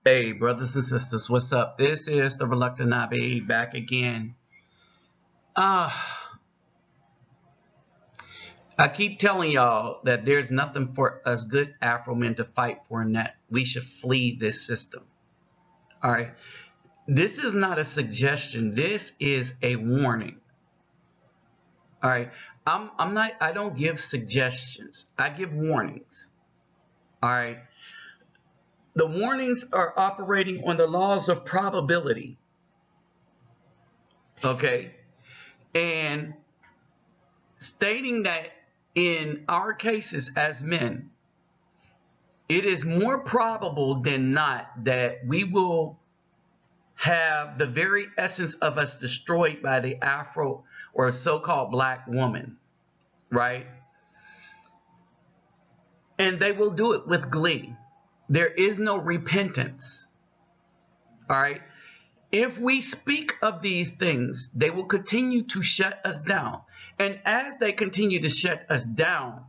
Hey, brothers and sisters, what's up? This is the Reluctant Nabi back again. I keep telling y'all that there's nothing for us good Afro men to fight for, and that we should flee this system. All right. This is not a suggestion. This is a warning. All right. I don't give suggestions. I give warnings. All right. The warnings are operating on the laws of probability. Okay. And stating that in our cases as men, it is more probable than not that we will have the very essence of us destroyed by the Afro or so-called black woman, right? And they will do it with glee. There is no repentance, all right? If we speak of these things, they will continue to shut us down. And as they continue to shut us down,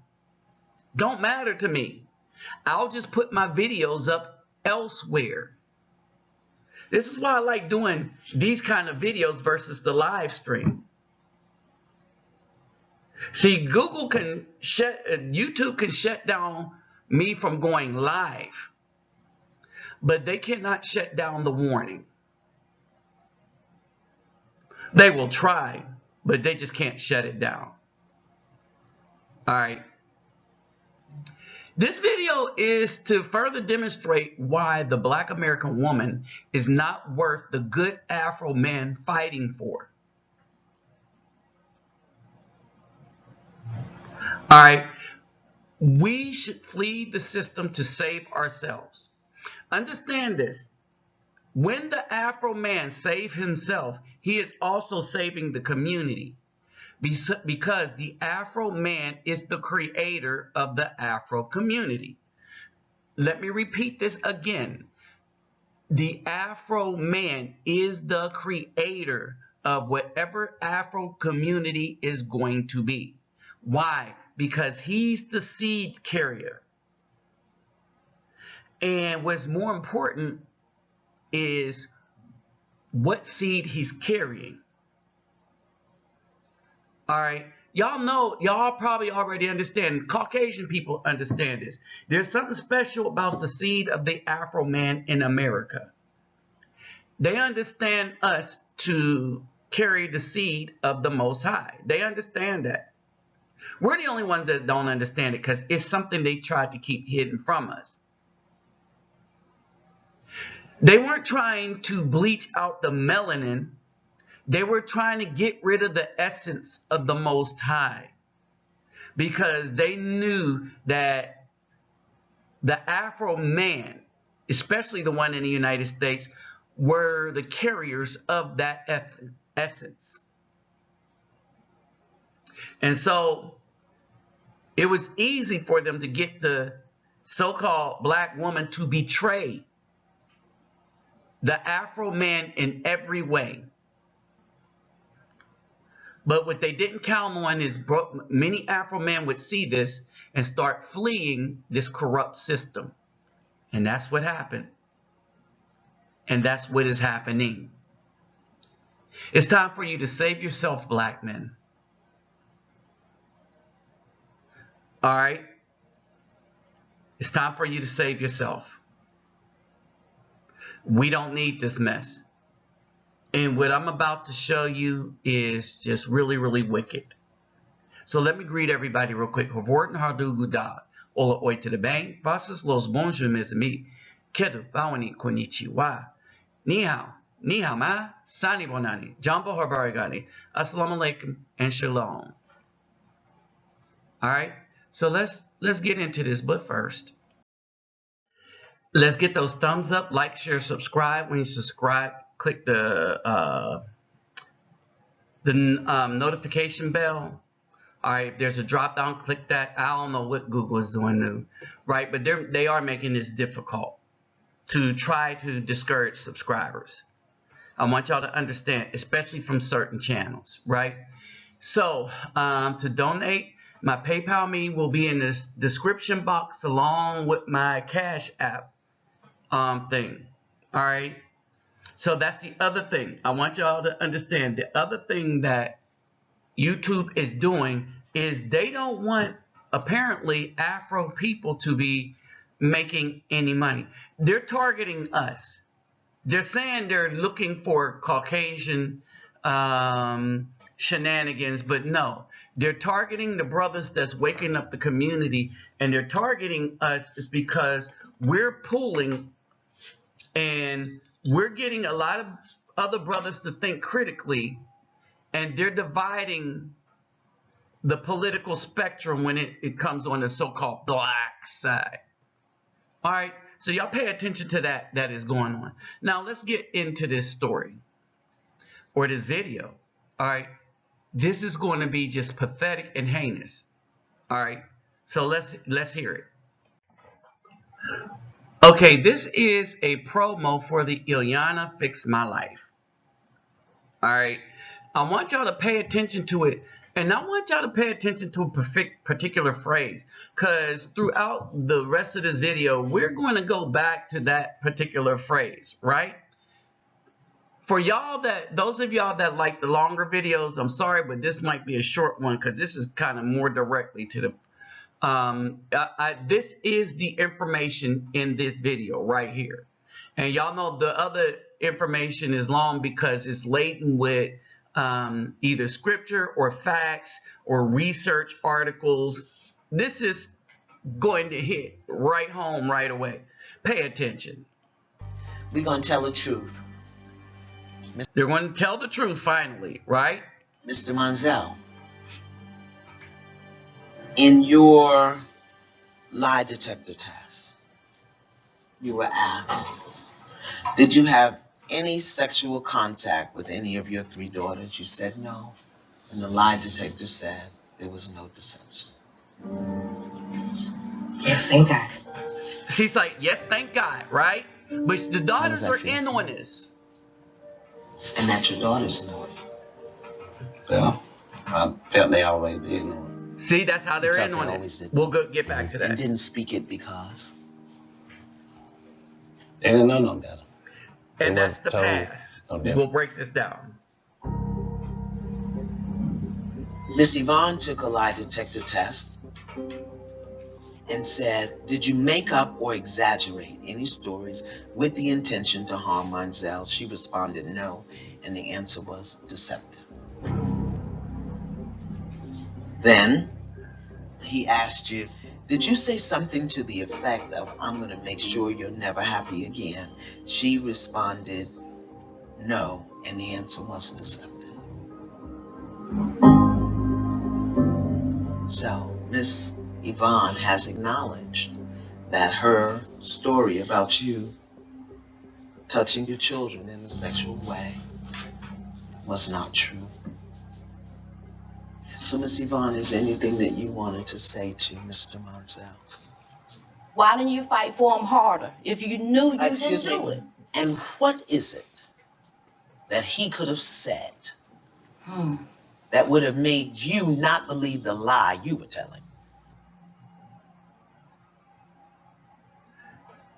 don't matter to me. I'll just put my videos up elsewhere. This is why I like doing these kind of videos versus the live stream. See, YouTube can shut down me from going live, but they cannot shut down the warning. They will try, but they just can't shut it down. All right. This video is to further demonstrate why the black American woman is not worth the good Afro man fighting for. All right. We should flee the system to save ourselves. Understand this. When the Afro man saves himself, he is also saving the community, because the Afro man is the creator of the Afro community. Let me repeat this again. The Afro man is the creator of whatever Afro community is going to be. Why? Because he's the seed carrier. And what's more important is what seed he's carrying. All right. Y'all know, y'all probably already understand. Caucasian people understand this. There's something special about the seed of the Afro man in America. They understand us to carry the seed of the Most High. They understand that. We're the only ones that don't understand it because it's something they tried to keep hidden from us. They weren't trying to bleach out the melanin. They were trying to get rid of the essence of the Most High, because they knew that the Afro man, especially the one in the United States, were the carriers of that essence. And so it was easy for them to get the so-called black woman to betray the Afro man in every way. But what they didn't count on is many Afro men would see this and start fleeing this corrupt system. And that's what happened. And that's what is happening. It's time for you to save yourself, black men. All right? It's time for you to save yourself. We don't need this mess. And what I'm about to show you is just really, really wicked. So let me greet everybody real quick. Hovorten harduguda. Ola oi to the bang. Vasas los bonjour mes amis. Kedu bawani konnichiwa. Ni hao. Ni hao ma. Sani bonani. Jambo harbarigani. Assalamu alaikum and shalom. Alright. So let's get into this. But first, let's get those thumbs up, like, share, subscribe. When you subscribe, click the notification bell. All right, there's a drop down. Click that. I don't know what Google is doing new, right? But they are making this difficult to try to discourage subscribers. I want y'all to understand, especially from certain channels, right? So to donate, my PayPal me will be in this description box along with my Cash App thing. All right. So that's the other thing. I want y'all to understand. The other thing that YouTube is doing is they don't want, apparently, Afro people to be making any money. They're targeting us. They're saying they're looking for Caucasian shenanigans, but no. They're targeting the brothers that's waking up the community, and they're targeting us is because we're pulling and we're getting a lot of other brothers to think critically, and they're dividing the political spectrum when it comes on the so-called black side. All right, so y'all pay attention to that is going on. Now let's get into this story or this video. All right, this is going to be just pathetic and heinous. All right, so let's hear it. Okay, this is a promo for the Ilyana Fix My Life. All right, I want y'all to pay attention to it, and I want y'all to pay attention to a particular phrase, because throughout the rest of this video, we're going to go back to that particular phrase, right? For y'all those of y'all that like the longer videos, I'm sorry, but this might be a short one because this is kind of more directly to the this is the information in this video right here. And y'all know the other information is long because it's laden with either scripture or facts or research articles. This is going to hit right home right away. Pay attention. We're going to tell the truth. They're going to tell the truth finally, right? Mr. Monzel, in your lie detector test, you were asked, did you have any sexual contact with any of your 3 daughters? You said no. And the lie detector said there was no deception. Yes, thank God. She's like, yes, thank God, right? But the daughters are in on this. And that your daughters know it. Well, I felt they always did know it. See, that's how they're in on it. We'll get back to that. And didn't speak it because They didn't know no better. And that's the past. We'll break this down. Miss Yvonne took a lie detector test and said, did you make up or exaggerate any stories with the intention to harm Monzel? She responded no, and the answer was deceptive. Then he asked you, did you say something to the effect of, I'm going to make sure you're never happy again? She responded no, and the answer was deceptive. So Miss Yvonne has acknowledged that her story about you touching your children in a sexual way was not true. So Miss Yvonne, is there anything that you wanted to say to Mr. Monzel? Why didn't you fight for him harder if you knew you didn't do it? And what is it that he could have said that would have made you not believe the lie you were telling?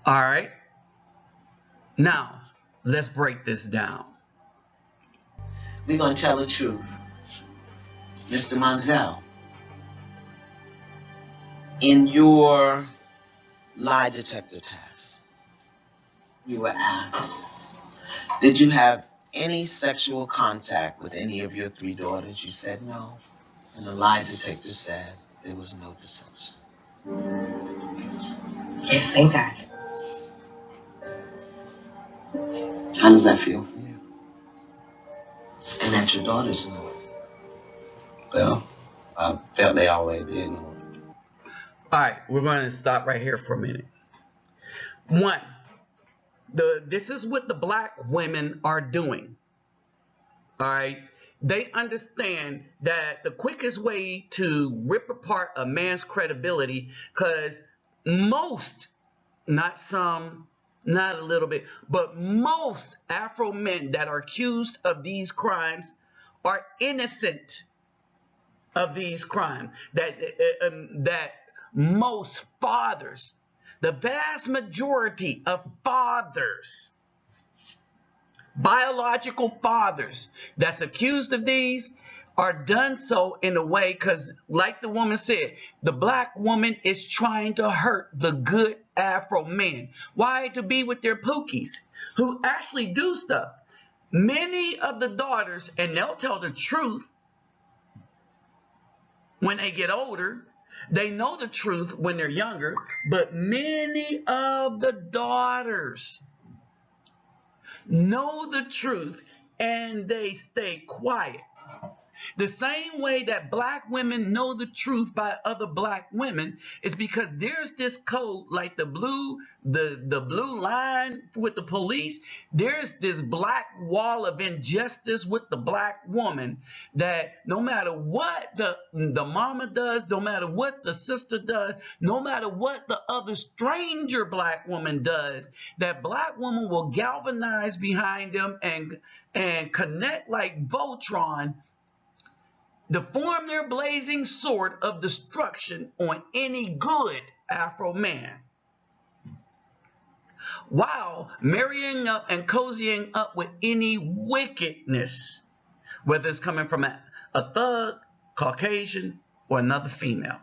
All right. Now, let's break this down. We're going to tell the truth. Mr. Monzel, in your lie detector test, you were asked, did you have any sexual contact with any of your 3 daughters? You said no, and the lie detector said there was no deception. Yes, thank God. How does that feel for you? And that your daughters know it. Well, I felt they always did know it. All right, we're going to stop right here for a minute. One, this is what the black women are doing. All right, they understand that the quickest way to rip apart a man's credibility, because most, not some, not a little bit, but most Afro men that are accused of these crimes are innocent of these crimes. That most fathers, the vast majority of fathers biological fathers that's accused of these are done so in a way because, like the woman said, the black woman is trying to hurt the good Afro men. Why? To be with their pookies who actually do stuff. Many of the daughters, and they'll tell the truth when they get older. They know the truth when they're younger, but many of the daughters know the truth and they stay quiet. The same way that black women know the truth by other black women is because there's this code, like the blue line with the police. There's this black wall of injustice with the black woman that no matter what the mama does, no matter what the sister does, no matter what the other stranger black woman does, that black woman will galvanize behind them and connect like Voltron to form their blazing sword of destruction on any good Afro man, while marrying up and cozying up with any wickedness, whether it's coming from a thug, Caucasian, or another female.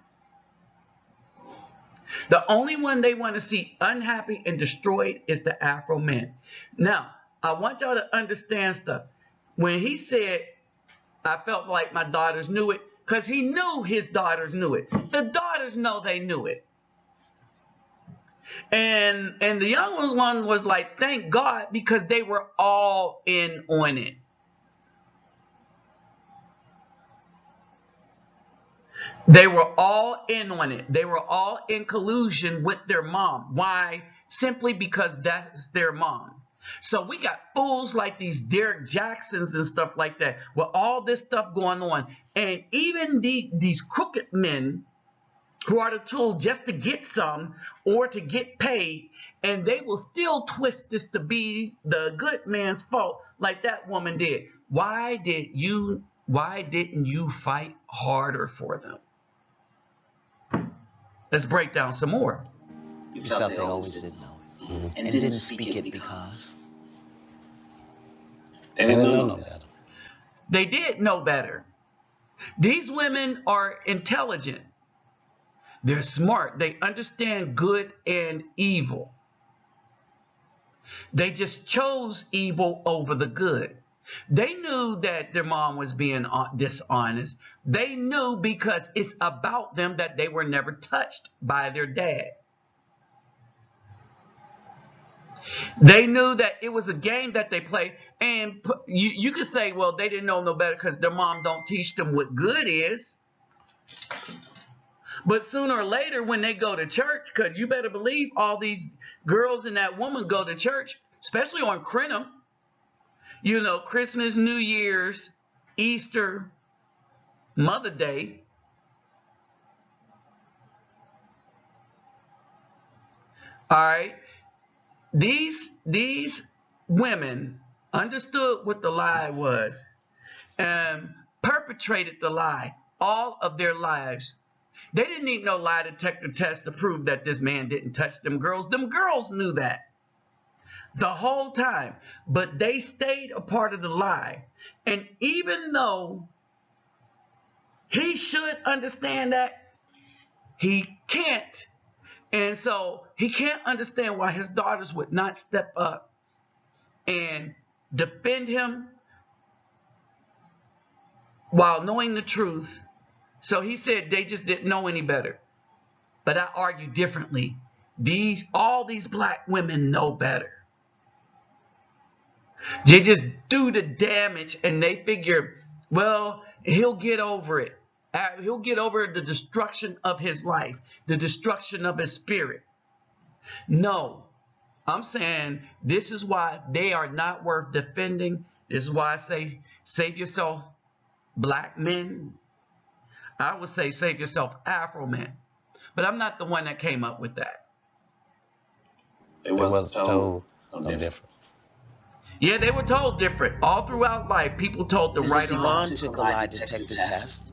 The only one they want to see unhappy and destroyed is the Afro man. Now, I want y'all to understand stuff. When he said, I felt like my daughters knew it, because he knew his daughters knew it. The daughters know they knew it. And the young one was like, thank God, because they were all in on it. They were all in on it. They were all in collusion with their mom. Why? Simply because that's their mom. So we got fools like these Derek Jacksons and stuff like that with all this stuff going on. And even these crooked men who are the tool just to get some or to get paid, and they will still twist this to be the good man's fault like that woman did. Why didn't you fight harder for them? Let's break down some more. You felt they always did know it. And didn't speak it because They didn't know no better. They did know better. These women are intelligent. They're smart. They understand good and evil. They just chose evil over the good. They knew that their mom was being dishonest. They knew because it's about them that they were never touched by their dad. They knew that it was a game that they played. And you could say, well, they didn't know no better because their mom don't teach them what good is. But sooner or later when they go to church, because you better believe all these girls and that woman go to church, especially on Crenham, you know, Christmas, New Year's, Easter, Mother Day. All right. These women understood what the lie was and perpetrated the lie all of their lives. They didn't need no lie detector test to prove that this man didn't touch them girls. Them girls knew that the whole time, but they stayed a part of the lie. And even though he should understand that, he can't. And so he can't understand why his daughters would not step up and defend him while knowing the truth. So he said they just didn't know any better. But I argue differently. All these black women know better. They just do the damage and they figure, well, he'll get over it. He'll get over the destruction of his life, the destruction of his spirit. No, I'm saying this is why they are not worth defending. This is why I say save yourself, black men. I would say save yourself, Afro men. But I'm not the one that came up with that. They wasn't told no different. Yeah, they were told different. All throughout life, people told the right or wrong. Mr. Simon took a lie detector test.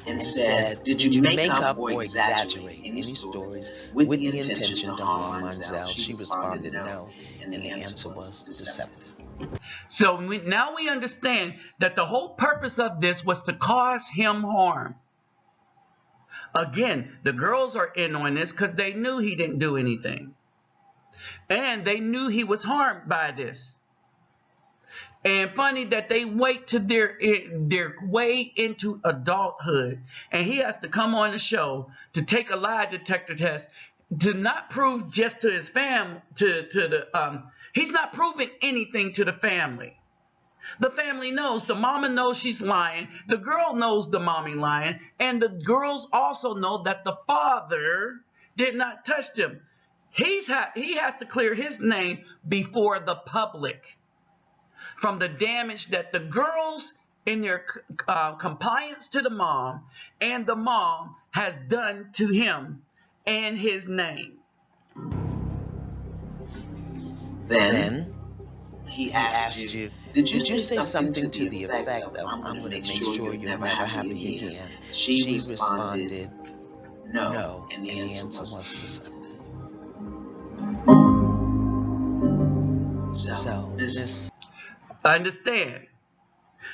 and said, "Did you make up or exaggerate any stories with the intention to harm Monzel?" She responded, "No," and the answer was deceptive. So now we understand that the whole purpose of this was to cause him harm. Again, the girls are in on this because they knew he didn't do anything. And they knew he was harmed by this. And funny that they wait to their way into adulthood, and he has to come on the show to take a lie detector test to not prove just to his fam he's not proving anything to the family. The family knows, the mama knows she's lying, the girl knows the mommy lying, and the girls also know that the father did not touch them. He has to clear his name before the public from the damage that the girls in their compliance to the mom and the mom has done to him and his name. Then he asked you, "Did you say something to the effect of, 'I'm going to make sure you're never happy again'?" She responded, "No," and the answer was deceptive. So this, understand.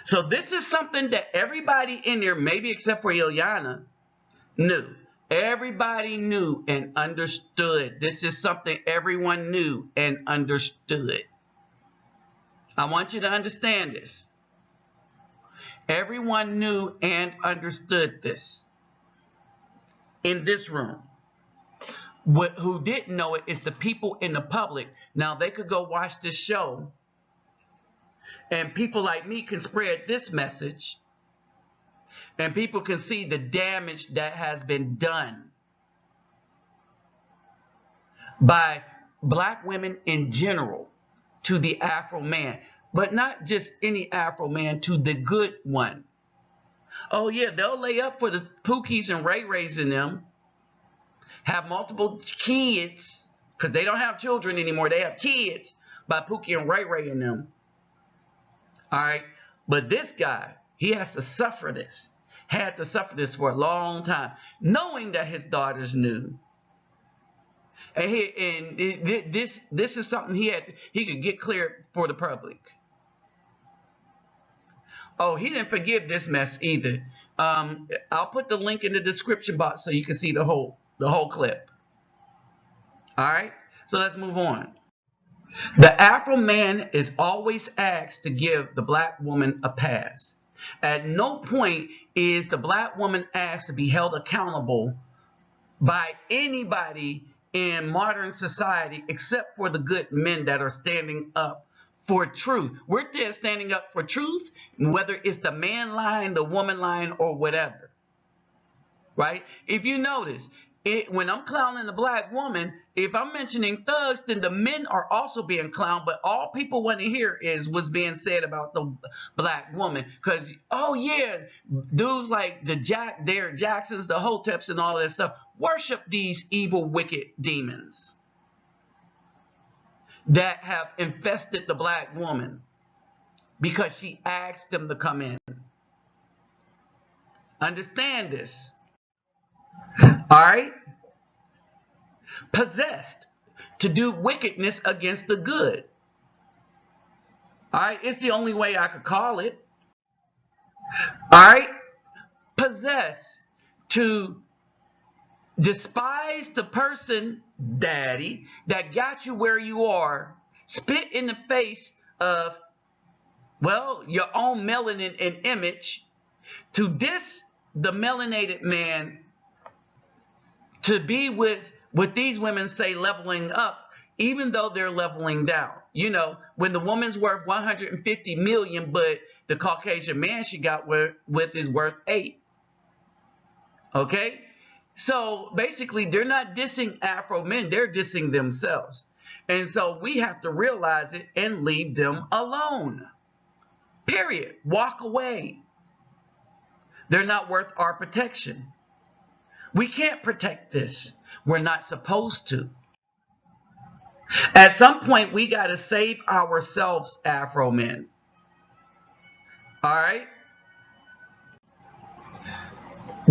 So this is something that everybody in there, maybe except for Ilyana, knew. Everybody knew and understood. This is something everyone knew and understood. I want you to understand this. Everyone knew and understood this in this room. Who didn't know it is the people in the public. Now they could go watch this show, and people like me can spread this message, and people can see the damage that has been done by black women in general to the Afro man, but not just any Afro man, to the good one. Oh yeah, they'll lay up for the Pookies and Ray Rays in them, have multiple kids, because they don't have children anymore, they have kids by Pookie and Ray Ray in them. All right, but this guy, he has to suffer this, had to suffer this for a long time, knowing that his daughters knew. And this is something he could get cleared for the public. Oh, he didn't forgive this mess either. I'll put the link in the description box so you can see the whole clip. All right, so let's move on. The Afro man is always asked to give the black woman a pass. At no point is the black woman asked to be held accountable by anybody in modern society except for the good men that are standing up for truth. We're just standing up for truth, whether it's the man line, the woman line, or whatever. Right? If you notice, when I'm clowning the black woman, if I'm mentioning thugs, then the men are also being clowned, but all people want to hear is what's being said about the black woman. Because, oh yeah, dudes like the Derek Jacksons, the Hoteps, and all that stuff worship these evil, wicked demons that have infested the black woman because she asked them to come in. Understand this. All right? Possessed to do wickedness against the good. All right? It's the only way I could call it. All right? Possessed to despise the person, daddy, that got you where you are, spit in the face of, well, your own melanin and image, to diss the melanated man, to be with what these women say leveling up, even though they're leveling down. You know, when the woman's worth 150 million, but the Caucasian man she got with is worth 8. Okay? So basically, they're not dissing Afro men, they're dissing themselves. And so we have to realize it and leave them alone. Period. Walk away. They're not worth our protection. We can't protect this. We're not supposed to. At some point, we got to save ourselves, Afro men. All right?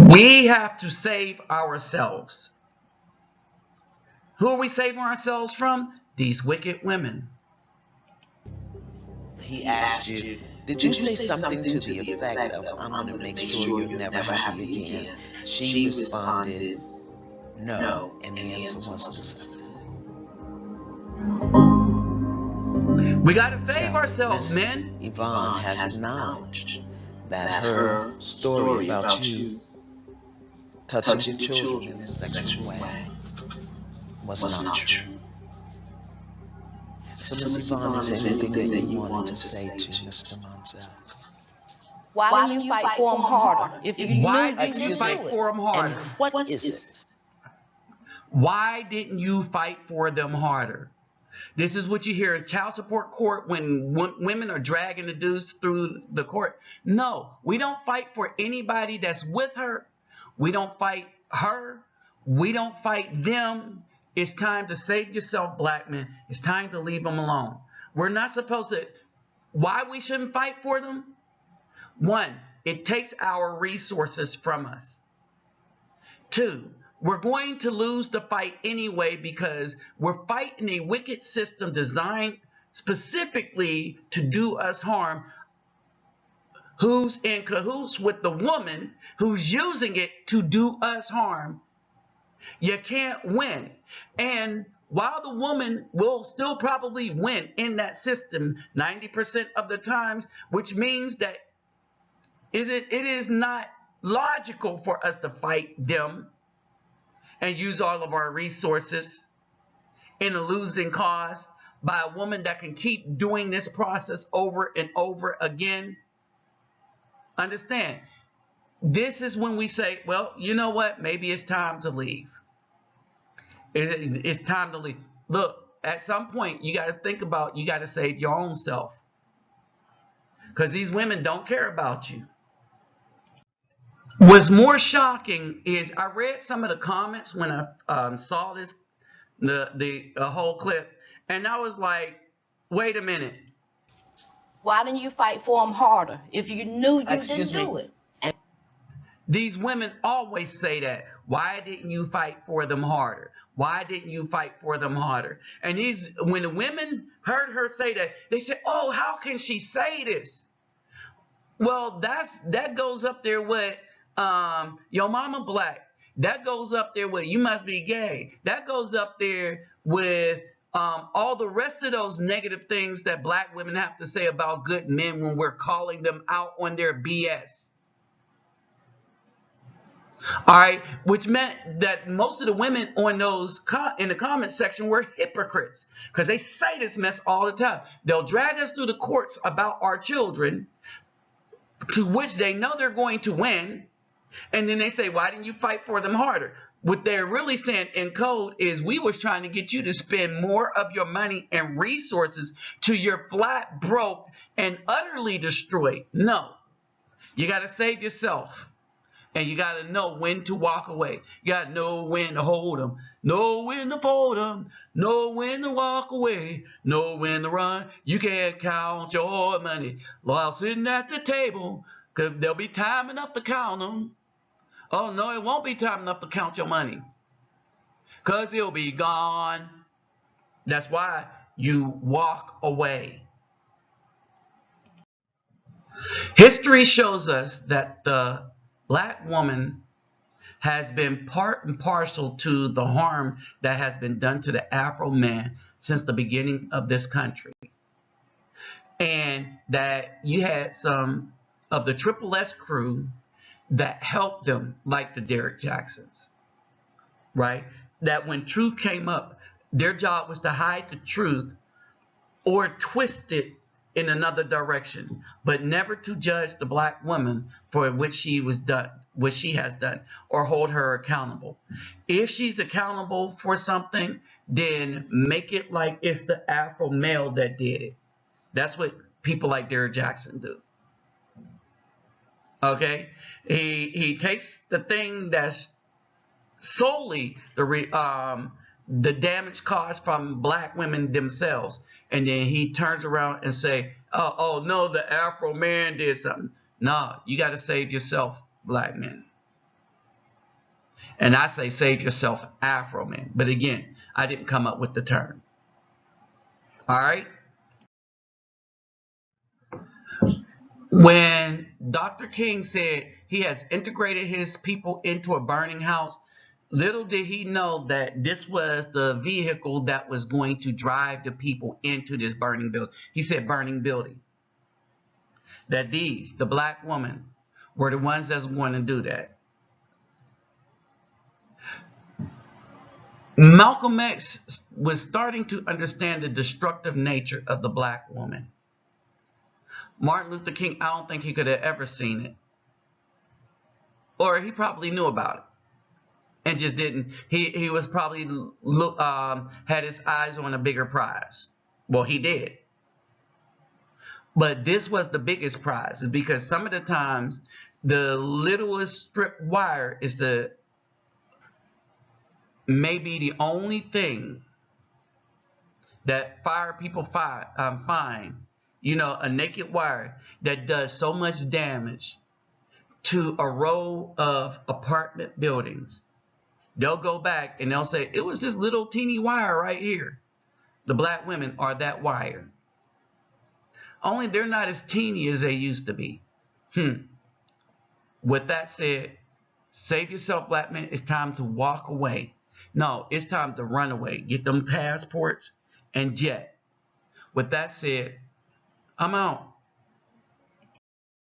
We have to save ourselves. Who are we saving ourselves from? These wicked women. He asked you, did you say something to the effect of, I'm going to make sure you're never happy again? She responded, no, and the answer was deceptive. We got to save So, ourselves, Miss men. Yvonne has acknowledged that her story about you touching children in a sexual way was not true. So, Miss Yvonne, is there anything that you wanted to say to Mr. Monsell? Why didn't you fight for him harder if you knew Why you didn't you didn't fight do it? for them And harder? what is it? Why didn't you fight for them harder? This is what you hear in child support court when women are dragging the dudes through the court. No, we don't fight for anybody that's with her. We don't fight her. We don't fight them. It's time to save yourself, black men. It's time to leave them alone. We're not supposed to. Why we shouldn't fight for them? One, it takes our resources from us. Two, we're going to lose the fight anyway because we're fighting a wicked system designed specifically to do us harm, who's in cahoots with the woman who's using it to do us harm. You can't win. And while the woman will still probably win in that system 90% of the time, which means that it is not logical for us to fight them and use all of our resources in a losing cause by a woman that can keep doing this process over and over again. Understand, this is when we say, well, you know what? Maybe it's time to leave. It's time to leave. Look, at some point, you got to think about, you got to save your own self. Because these women don't care about you. What's more shocking is I read some of the comments when I saw this, the whole clip, and I was like, wait a minute. Why didn't you fight for him harder if you knew you didn't do it? These women always say that. Why didn't you fight for them harder? Why didn't you fight for them harder? And when the women heard her say that, they said, oh, how can she say this? Well, that goes up there with your mama black. That goes up there with you must be gay. That goes up there with all the rest of those negative things that black women have to say about good men when we're calling them out on their BS. All right, which meant that most of the women on those in the comment section were hypocrites because they say this mess all the time. They'll drag us through the courts about our children, to which they know they're going to win, and then they say, why didn't you fight for them harder? What they're really saying in code is we was trying to get you to spend more of your money and resources till you're flat broke and utterly destroyed. No, you got to save yourself. And you got to know when to walk away. You got to know when to hold them. Know when to fold them. Know when to walk away. Know when to run. You can't count your money while sitting at the table. Because there'll be time enough to count them. Oh, no, it won't be time enough to count your money. Because it'll be gone. That's why you walk away. History shows us that the black woman has been part and parcel to the harm that has been done to the Afro man since the beginning of this country. And that you had some of the Triple S crew that helped them, like the Derrick Jacksons, right? That when truth came up, their job was to hide the truth or twist it in another direction, but never to judge the black woman for what she has done, or hold her accountable. If she's accountable for something, then make it like it's the Afro male that did it. That's what people like Derrick Jackson do. Okay, he takes the thing that's solely the damage caused from black women themselves, and then he turns around and say, oh no, the Afro man did something. No, you got to save yourself, black men. And I say save yourself Afro man. But again, I didn't come up with the term. All right. When Dr. King said he has integrated his people into a burning house, little did he know that this was the vehicle that was going to drive the people into this burning building. He said burning building. That these, the black women, were the ones that's going to do that. Malcolm X was starting to understand the destructive nature of the black woman. Martin Luther King, I don't think he could have ever seen it. Or he probably knew about it and just didn't. He was probably had his eyes on a bigger prize. Well, he did. But this was the biggest prize, because some of the times the littlest strip wire is the maybe the only thing that fire people find, you know, a naked wire that does so much damage to a row of apartment buildings. They'll go back and they'll say, it was this little teeny wire right here. The black women are that wire. Only they're not as teeny as they used to be. With that said, save yourself, black men. It's time to walk away. No, it's time to run away. Get them passports and jet. With that said, I'm out.